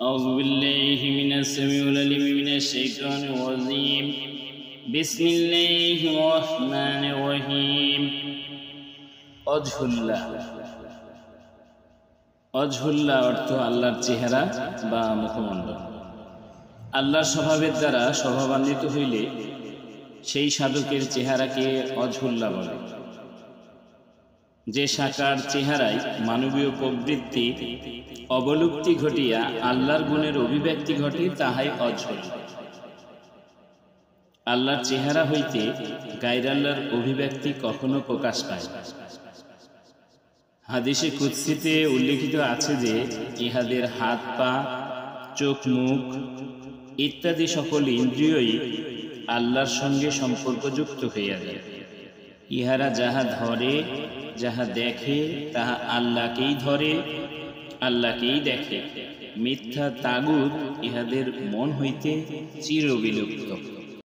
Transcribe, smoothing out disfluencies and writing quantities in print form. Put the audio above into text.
أعوذ بالله من السميع العليم من الشيطان الرجيم بسم الله الرحمن الرحيم অজহুল্লাহ অজহুল্লাহ অর্থ আল্লাহর চেহারা বা মুখমণ্ডল। আল্লাহর স্বভাবের দ্বারা স্বভাবান্বিত হইলে সেই সাধকের চেহারাকে অজহুল্লাহ বলে। যে সাকার চেহারায় মানবীয় প্রবৃত্তি অবলুপ্তি ঘটিয়া আল্লাহর গুণের অভিব্যক্তি ঘটে তাহাই অজহুল্লাহ। আল্লাহর চেহারা হইতে গায়রাল্লাহর অভিব্যক্তি কখনো প্রকাশ পায়। হাদিসে কুদসিতে উল্লেখিত আছে যে ইহাদের হাত পা চোখ মুখ ইত্যাদি সকল ইন্দ্রিয়ই আল্লাহর সঙ্গে সম্পর্কযুক্ত হইয়া যায়। ইহারা যাহা ধরে যাহা দেখে তাহা আল্লাহকেই ধরে আল্লাহকেই দেখে। মিথ্যা তাগুত ইহাদের মন হইতে চিরবিলুপ্ত।